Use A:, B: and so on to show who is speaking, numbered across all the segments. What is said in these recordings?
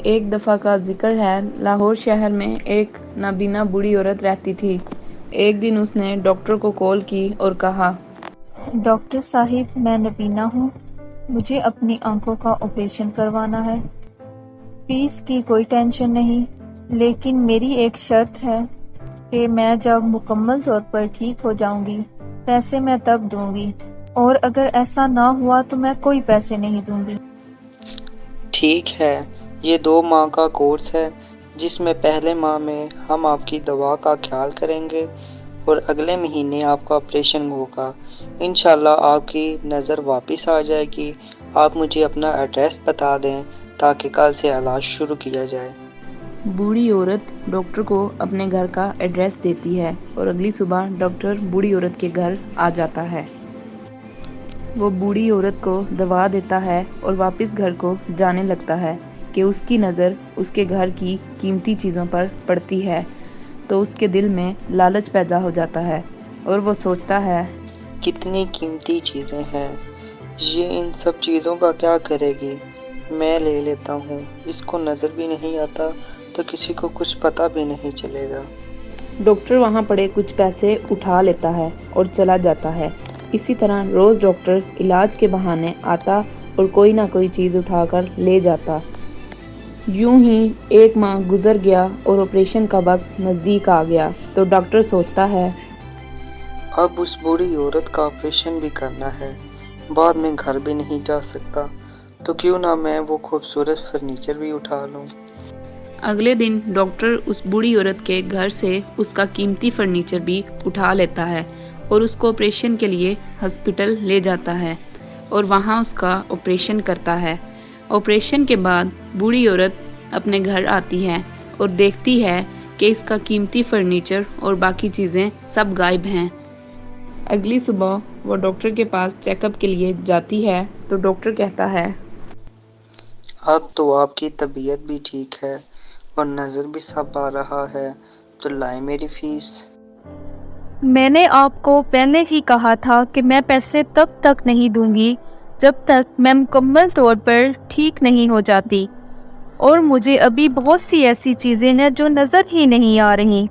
A: ایک دفعہ کا ذکر ہے، لاہور شہر میں ایک نابینا بوڑھی عورت رہتی تھی۔ ایک دن اس نے ڈاکٹر کو کال کی اور کہا،
B: ڈاکٹر صاحب، میں نابینا ہوں، مجھے اپنی آنکھوں کا آپریشن کروانا ہے۔ فیس کی کوئی ٹینشن نہیں، لیکن میری ایک شرط ہے کہ میں جب مکمل طور پر ٹھیک ہو جاؤں گی، پیسے میں تب دوں گی، اور اگر ایسا نہ ہوا تو میں کوئی پیسے نہیں دوں گی۔
C: ٹھیک ہے، یہ 2 ماہ کا کورس ہے، جس میں پہلے ماہ میں ہم آپ کی دوا کا خیال کریں گے اور اگلے مہینے آپ کا آپریشن ہوگا۔ انشاءاللہ آپ کی نظر واپس آ جائے گی۔ آپ مجھے اپنا ایڈریس بتا دیں تاکہ کل سے علاج شروع کیا جائے۔
A: بوڑھی عورت ڈاکٹر کو اپنے گھر کا ایڈریس دیتی ہے اور اگلی صبح ڈاکٹر بوڑھی عورت کے گھر آ جاتا ہے۔ وہ بوڑھی عورت کو دوا دیتا ہے اور واپس گھر کو جانے لگتا ہے کہ اس کی نظر اس کے گھر کی قیمتی چیزوں پر پڑتی ہے تو اس کے دل میں لالچ پیدا ہو جاتا ہے اور وہ سوچتا ہے،
C: کتنی قیمتی چیزیں ہیں، یہ ان سب چیزوں کا کیا کرے گی؟ میں لے لیتا ہوں، اس کو نظر بھی نہیں آتا تو کسی کو کچھ پتہ بھی نہیں چلے گا۔
A: ڈاکٹر وہاں پڑے کچھ پیسے اٹھا لیتا ہے اور چلا جاتا ہے۔ اسی طرح روز ڈاکٹر علاج کے بہانے آتا اور کوئی نہ کوئی چیز اٹھا کر لے جاتا۔ یوں ہی 1 ماہ گزر گیا اور آپریشن کا وقت نزدیک آ گیا تو ڈاکٹر سوچتا ہے،
C: اب اس بوڑھی عورت کا آپریشن بھی کرنا ہے، بعد میں گھر بھی نہیں جا سکتا، تو کیوں نہ میں وہ خوبصورت فرنیچر بھی اٹھا لوں۔
A: اگلے دن ڈاکٹر اس بوڑھی عورت کے گھر سے اس کا قیمتی فرنیچر بھی اٹھا لیتا ہے اور اس کو آپریشن کے لیے ہسپتال لے جاتا ہے اور وہاں اس کا آپریشن کرتا ہے۔ آپریشن کے بعد بوڑھی عورت اپنے گھر آتی ہے اور دیکھتی ہے کہ اس کا قیمتی فرنیچر اور باقی چیزیں سب غائب ہیں۔ اگلی صبح وہ ڈاکٹر کے پاس چیک اپ کے لیے جاتی ہے تو ڈاکٹر کہتا ہے،
C: اب تو آپ کی طبیعت بھی ٹھیک ہے اور نظر بھی سب آ رہا ہے، تو لائیں میری فیس۔
B: میں نے آپ کو پہلے ہی کہا تھا کہ میں پیسے تب تک نہیں دوں گی جب تک میں مکمل طور پر ٹھیک نہیں ہو جاتی، اور مجھے ابھی بہت سی ایسی چیزیں ہیں جو نظر ہی نہیں آ رہی۔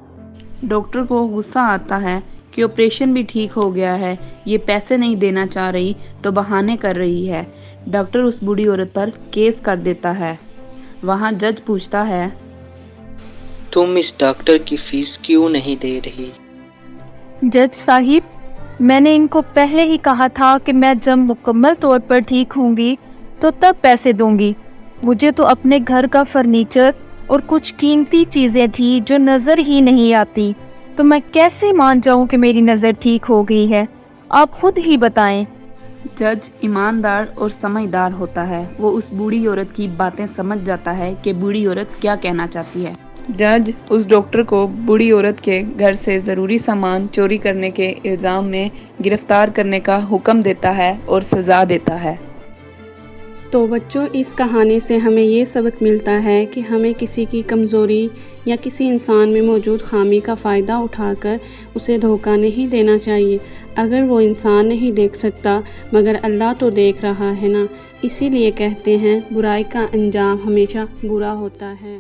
A: ڈاکٹر کو غصہ آتا ہے کہ آپریشن بھی ٹھیک ہو گیا ہے، یہ پیسے نہیں دینا چاہ رہی تو بہانے کر رہی ہے۔ ڈاکٹر اس بوڑھی عورت پر کیس کر دیتا ہے۔ وہاں جج پوچھتا ہے،
C: تم اس ڈاکٹر کی فیس کیوں نہیں دے رہی؟
B: جج صاحب، میں نے ان کو پہلے ہی کہا تھا کہ میں جب مکمل طور پر ٹھیک ہوں گی تو تب پیسے دوں گی۔ مجھے تو اپنے گھر کا فرنیچر اور کچھ قیمتی چیزیں تھیں جو نظر ہی نہیں آتی، تو میں کیسے مان جاؤں کہ میری نظر ٹھیک ہو گئی ہے؟ آپ خود ہی بتائیں۔
A: جج ایماندار اور سمجھدار ہوتا ہے، وہ اس بوڑھی عورت کی باتیں سمجھ جاتا ہے کہ بوڑھی عورت کیا کہنا چاہتی ہے۔ جج اس ڈاکٹر کو بوڑھی عورت کے گھر سے ضروری سامان چوری کرنے کے الزام میں گرفتار کرنے کا حکم دیتا ہے اور سزا دیتا ہے۔
D: تو بچوں، اس کہانی سے ہمیں یہ سبق ملتا ہے کہ ہمیں کسی کی کمزوری یا کسی انسان میں موجود خامی کا فائدہ اٹھا کر اسے دھوکہ نہیں دینا چاہیے۔ اگر وہ انسان نہیں دیکھ سکتا مگر اللہ تو دیکھ رہا ہے نا، اسی لیے کہتے ہیں برائی کا انجام ہمیشہ برا ہوتا ہے۔